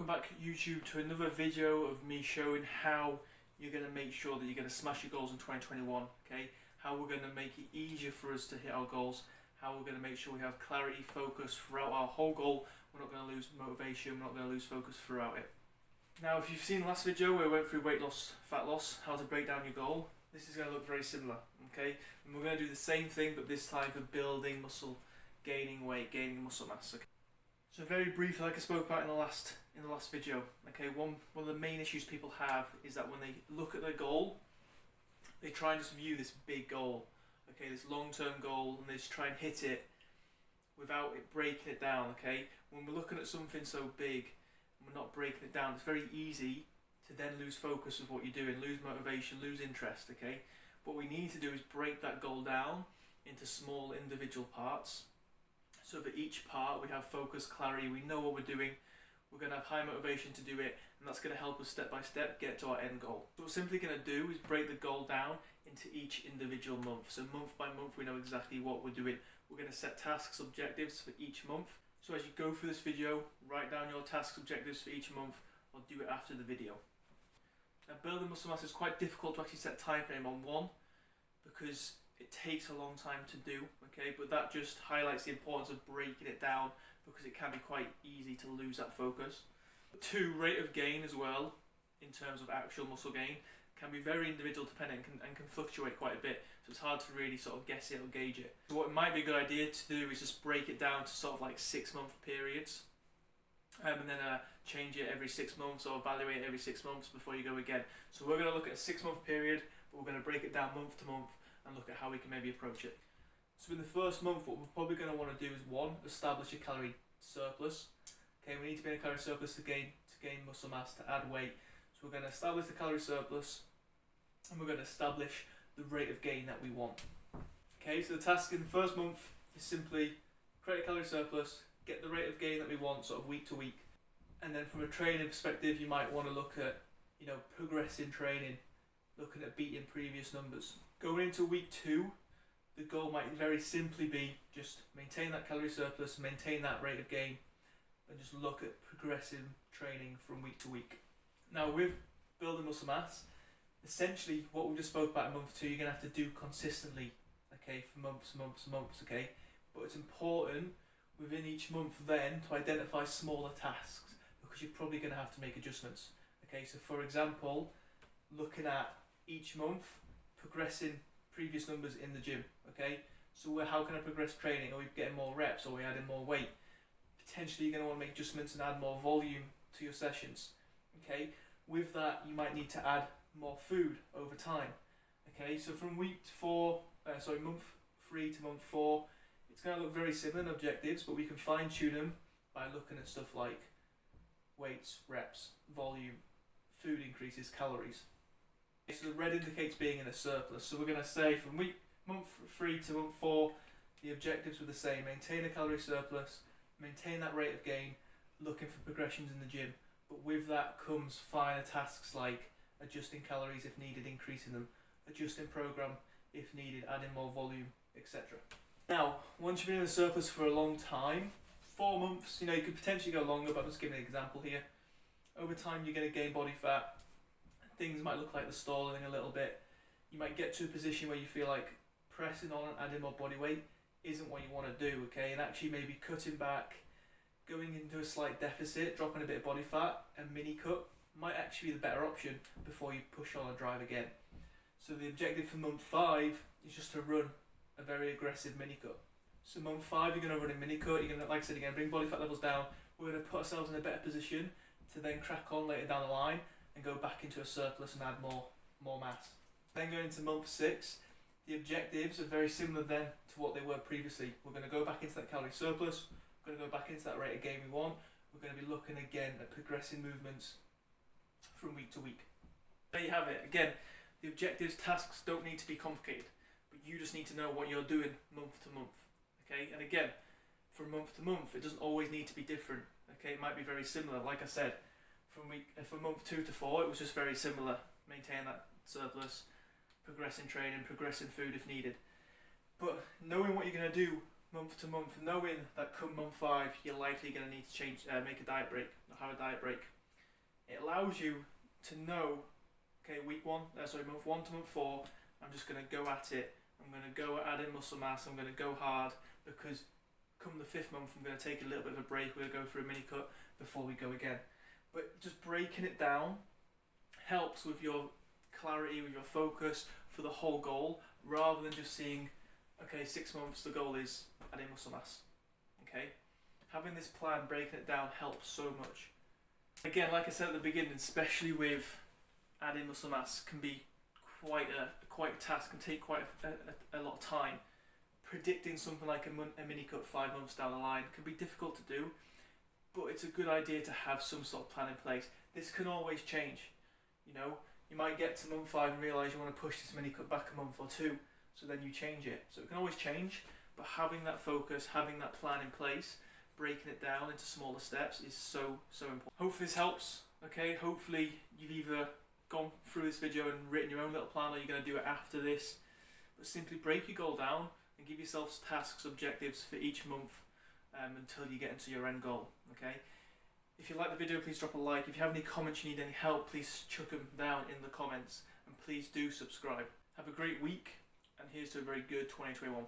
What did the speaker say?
back YouTube to another video of me showing how you're going to make sure that you're going to smash your goals in 2021, okay? How we're going to make it easier for us to hit our goals, how we're going to make sure we have clarity, focus throughout our whole goal. We're not going to lose motivation, we're not going to lose focus throughout it. Now, if you've seen the last video where we went through weight loss, fat loss, how to break down your goal, this is going to look very similar, okay? And we're going to do the same thing, but this time for building muscle, gaining weight, gaining muscle mass, okay? So very briefly, like I spoke about in the last video, okay, one of the main issues people have is that when they look at their goal, they try and just view this big goal, okay, this long-term goal, and they just try and hit it without it breaking it down, okay? When we're looking at something so big and we're not breaking it down, it's very easy to then lose focus of what you're doing, lose motivation, lose interest, okay? What we need to do is break that goal down into small individual parts. So for each part we have focus, clarity, we know what we're doing, we're going to have high motivation to do it, and that's going to help us step by step get to our end goal. So what we're simply going to do is break the goal down into each individual month. So month by month we know exactly what we're doing. We're going to set tasks, objectives for each month. So as you go through this video, write down your tasks, objectives for each month, or do it after the video. Now, building muscle mass is quite difficult to actually set time frame on one, because it takes a long time to do, okay, but that just highlights the importance of breaking it down, because it can be quite easy to lose that focus. 2, rate of gain as well, in terms of actual muscle gain, can be very individual dependent and can fluctuate quite a bit, so it's hard to really sort of guess it or gauge it. So what might be a good idea to do is just break it down to sort of like 6-month periods, and then change it every 6 months or evaluate it every 6 months before you go again. So we're going to look at a 6-month period, but we're going to break it down month to month and look at how we can maybe approach it. So in the first month, what we're probably going to want to do is 1, establish a calorie surplus. Okay, we need to be in a calorie surplus to gain muscle mass, to add weight. So we're going to establish the calorie surplus, and we're going to establish the rate of gain that we want. Okay, so the task in the first month is simply create a calorie surplus, get the rate of gain that we want, sort of week to week. And then from a training perspective, you might want to look at, progressing training, looking at beating previous numbers. Going into week 2, the goal might very simply be just maintain that calorie surplus, maintain that rate of gain, and just look at progressive training from week to week. Now, with building muscle mass, essentially what we just spoke about in month 2, you're going to have to do consistently, okay, for months, okay? But it's important within each month then to identify smaller tasks, because you're probably going to have to make adjustments. Okay, so for example, looking at each month, progressing previous numbers in the gym, okay? So how can I progress training? Are we getting more reps? Are we adding more weight? Potentially you're going to want to make adjustments and add more volume to your sessions, okay? With that, you might need to add more food over time, okay? So from month 3 to month 4, it's going to look very similar in objectives, but we can fine tune them by looking at stuff like weights, reps, volume, food increases, calories. So the red indicates being in a surplus. So we're going to say from month 3 to month 4, the objectives were the same. Maintain a calorie surplus, maintain that rate of gain, looking for progressions in the gym. But with that comes finer tasks like adjusting calories if needed, increasing them, adjusting program if needed, adding more volume, etc. Now, once you've been in a surplus for a long time, 4 months, you could potentially go longer, but I'm just giving an example here. Over time, you're going to gain body fat. Things might look like they're stalling a little bit. You might get to a position where you feel like pressing on and adding more body weight isn't what you want to do, okay? And actually maybe cutting back, going into a slight deficit, dropping a bit of body fat, and mini cut might actually be the better option before you push on and drive again. So the objective for month 5 is just to run a very aggressive mini cut. So month 5 you're going to run a mini cut, you're going to, like I said again, bring body fat levels down. We're going to put ourselves in a better position to then crack on later down the line and go back into a surplus and add more mass. Then going into month 6, the objectives are very similar then to what they were previously. We're going to go back into that calorie surplus, we're going to go back into that rate of gain we want. We're going to be looking again at progressing movements from week to week. There you have it. Again, the objectives, tasks don't need to be complicated, but you just need to know what you're doing month to month. Okay, and again, from month to month, it doesn't always need to be different. Okay, it might be very similar. Like I said, from month 2 to 4, it was just very similar. Maintain that surplus, progressing training, progressing food if needed. But knowing what you're going to do month to month, knowing that come month 5, you're likely going to need to change, make a diet break, or have a diet break. It allows you to know, okay, month 1 to month 4, I'm just going to go at it. I'm going to go at adding muscle mass. I'm going to go hard, because come the 5th month, I'm going to take a little bit of a break. We're going to go through a mini cut before we go again. But just breaking it down helps with your clarity, with your focus for the whole goal, rather than just seeing, okay, 6 months, the goal is adding muscle mass. Okay, having this plan, breaking it down, helps so much. Again, like I said at the beginning, especially with adding muscle mass, can be quite a task, can take quite a lot of time. Predicting something like a mini cut 5 months down the line can be difficult to do, but it's a good idea to have some sort of plan in place. This can always change. You know, you might get to month 5 and realise you want to push this mini cut back a month or 2, so then you change it. So it can always change, but having that focus, having that plan in place, breaking it down into smaller steps is so important. Hopefully this helps. Okay, hopefully you've either gone through this video and written your own little plan, or you're going to do it after this. But simply break your goal down and give yourself tasks, objectives for each month until you get into your end goal. Okay. If you like the video, please drop a like. If you have any comments, you need any help, please chuck them down in the comments, and please do subscribe. Have a great week, and here's to a very good 2021.